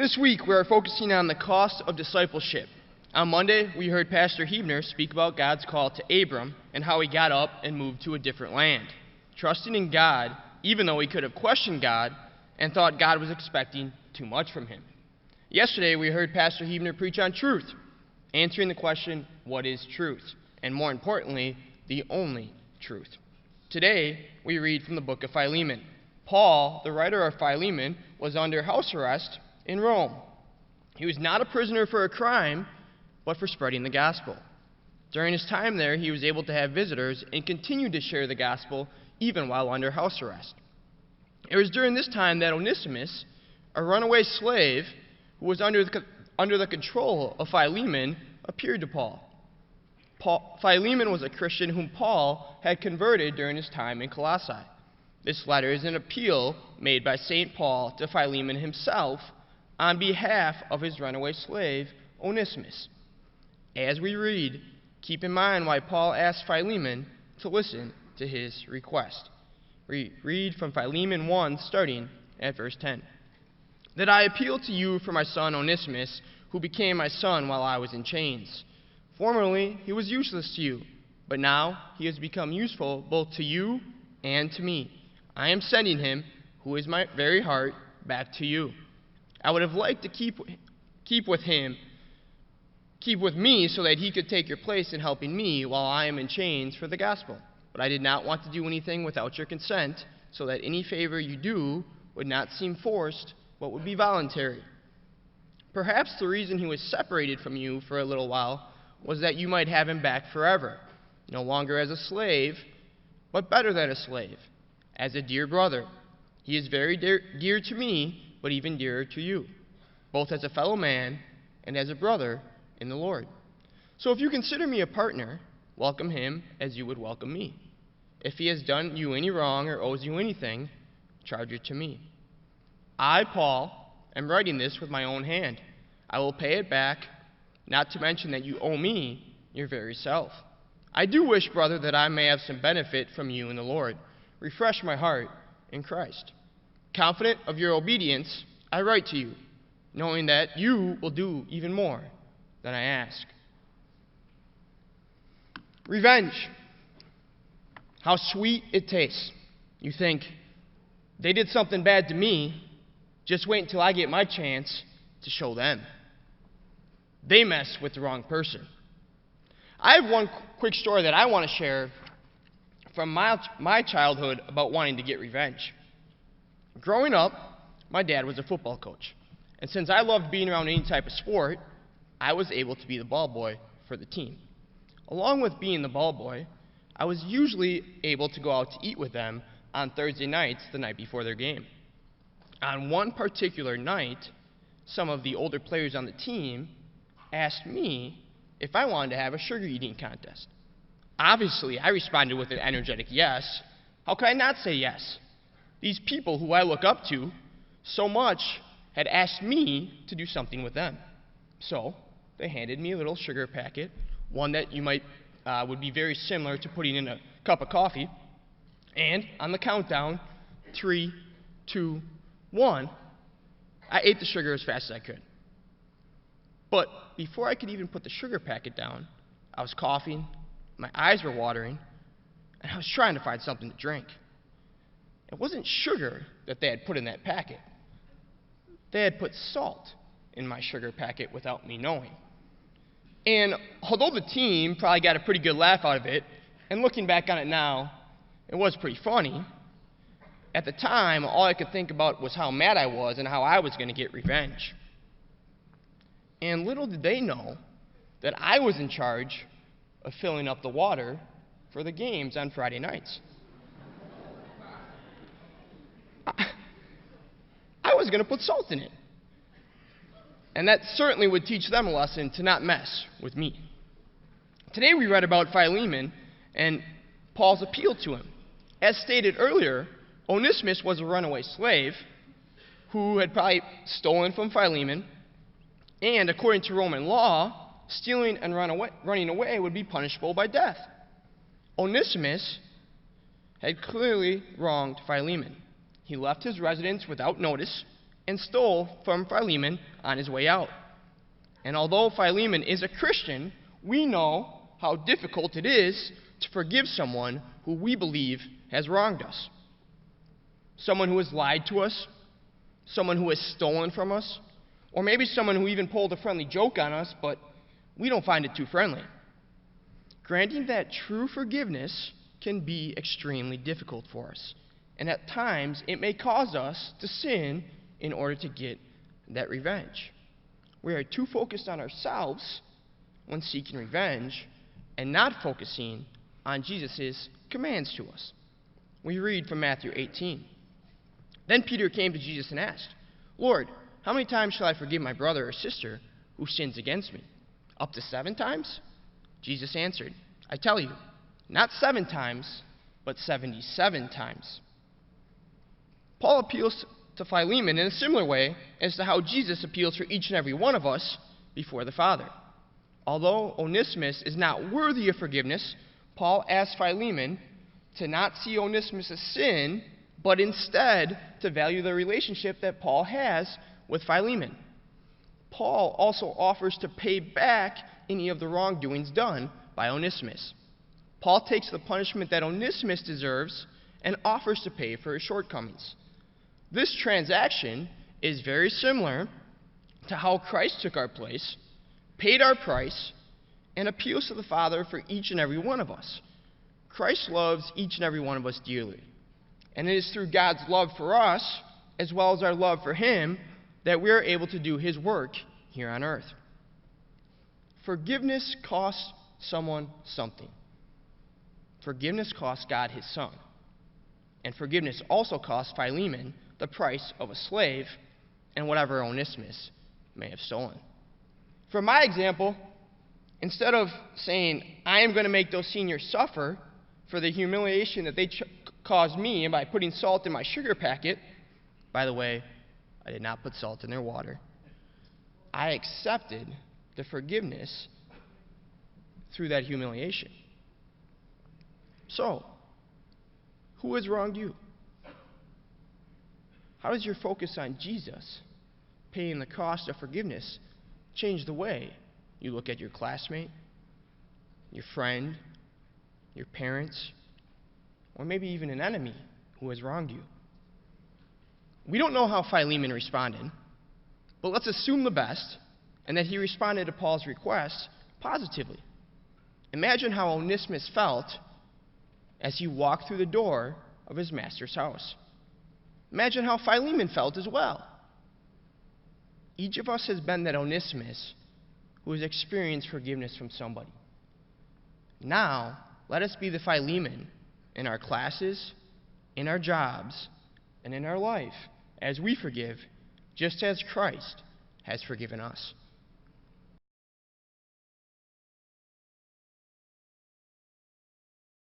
This week, we are focusing on the cost of discipleship. On Monday, we heard Pastor Hebner speak about God's call to Abram and how he got up and moved to a different land, trusting in God, even though he could have questioned God and thought God was expecting too much from him. Yesterday, we heard Pastor Hebner preach on truth, answering the question, what is truth? And more importantly, the only truth. Today, we read from the book of Philemon. Paul, the writer of Philemon, was under house arrest in Rome. He was not a prisoner for a crime, but for spreading the gospel. During his time there, he was able to have visitors and continued to share the gospel even while under house arrest. It was during this time that Onesimus, a runaway slave who was under the control of Philemon, appeared to Paul. Philemon was a Christian whom Paul had converted during his time in Colossae. This letter is an appeal made by St. Paul to Philemon himself on behalf of his runaway slave, Onesimus. As we read, keep in mind why Paul asked Philemon to listen to his request. We read from Philemon 1, starting at verse 10. That I appeal to you for my son Onesimus, who became my son while I was in chains. Formerly he was useless to you, but now he has become useful both to you and to me. I am sending him, who is my very heart, back to you. I would have liked to keep with me so that he could take your place in helping me while I am in chains for the gospel. But I did not want to do anything without your consent, so that any favor you do would not seem forced, but would be voluntary. Perhaps the reason he was separated from you for a little while was that you might have him back forever, no longer as a slave, but better than a slave, as a dear brother. He is very dear to me, but even dearer to you, both as a fellow man and as a brother in the Lord. So if you consider me a partner, welcome him as you would welcome me. If he has done you any wrong or owes you anything, charge it to me. I, Paul, am writing this with my own hand. I will pay it back, not to mention that you owe me your very self. I do wish, brother, that I may have some benefit from you in the Lord. Refresh my heart in Christ. Confident of your obedience, I write to you, knowing that you will do even more than I ask. Revenge. How sweet it tastes. You think, they did something bad to me, just wait until I get my chance to show them. They mess with the wrong person. I have one quick story that I want to share from my childhood about wanting to get revenge. Growing up, my dad was a football coach, and since I loved being around any type of sport, I was able to be the ball boy for the team. Along with being the ball boy, I was usually able to go out to eat with them on Thursday nights the night before their game. On one particular night, some of the older players on the team asked me if I wanted to have a sugar eating contest. Obviously, I responded with an energetic yes. How could I not say yes? These people who I look up to so much had asked me to do something with them. So they handed me a little sugar packet, one that you might would be very similar to putting in a cup of coffee. And on the countdown, 3, 2, 1, I ate the sugar as fast as I could. But before I could even put the sugar packet down, I was coughing, my eyes were watering, and I was trying to find something to drink. It wasn't sugar that they had put in that packet. They had put salt in my sugar packet without me knowing. And although the team probably got a pretty good laugh out of it, and looking back on it now, it was pretty funny, at the time, all I could think about was how mad I was and how I was going to get revenge. And little did they know that I was in charge of filling up the water for the games on Friday nights. I was going to put salt in it. And that certainly would teach them a lesson to not mess with me. Today we read about Philemon and Paul's appeal to him. As stated earlier, Onesimus was a runaway slave who had probably stolen from Philemon, and according to Roman law, stealing and running away would be punishable by death. Onesimus had clearly wronged Philemon. He left his residence without notice and stole from Philemon on his way out. And although Philemon is a Christian, we know how difficult it is to forgive someone who we believe has wronged us. Someone who has lied to us, someone who has stolen from us, or maybe someone who even pulled a friendly joke on us, but we don't find it too friendly. Granting that true forgiveness can be extremely difficult for us, and at times it may cause us to sin in order to get that revenge. We are too focused on ourselves when seeking revenge and not focusing on Jesus' commands to us. We read from Matthew 18. Then Peter came to Jesus and asked, "Lord, how many times shall I forgive my brother or sister who sins against me? Up to 7 times?" Jesus answered, "I tell you, not 7 times, but 77 times." Paul appeals to Philemon in a similar way as to how Jesus appeals for each and every one of us before the Father. Although Onesimus is not worthy of forgiveness, Paul asks Philemon to not see Onesimus as sin, but instead to value the relationship that Paul has with Philemon. Paul also offers to pay back any of the wrongdoings done by Onesimus. Paul takes the punishment that Onesimus deserves and offers to pay for his shortcomings. This transaction is very similar to how Christ took our place, paid our price, and appeals to the Father for each and every one of us. Christ loves each and every one of us dearly. And it is through God's love for us, as well as our love for Him, that we are able to do His work here on earth. Forgiveness costs someone something. Forgiveness costs God His Son. And forgiveness also costs Philemon the price of a slave and whatever Onesimus may have stolen. For my example, instead of saying, "I am going to make those seniors suffer for the humiliation that they caused me and by putting salt in my sugar packet," by the way, I did not put salt in their water, I accepted the forgiveness through that humiliation. So, who has wronged you? How does your focus on Jesus paying the cost of forgiveness change the way you look at your classmate, your friend, your parents, or maybe even an enemy who has wronged you? We don't know how Philemon responded, but let's assume the best, and that he responded to Paul's request positively. Imagine how Onesimus felt as he walked through the door of his master's house. Imagine how Philemon felt as well. Each of us has been that Onesimus who has experienced forgiveness from somebody. Now, let us be the Philemon in our classes, in our jobs, and in our life as we forgive, just as Christ has forgiven us.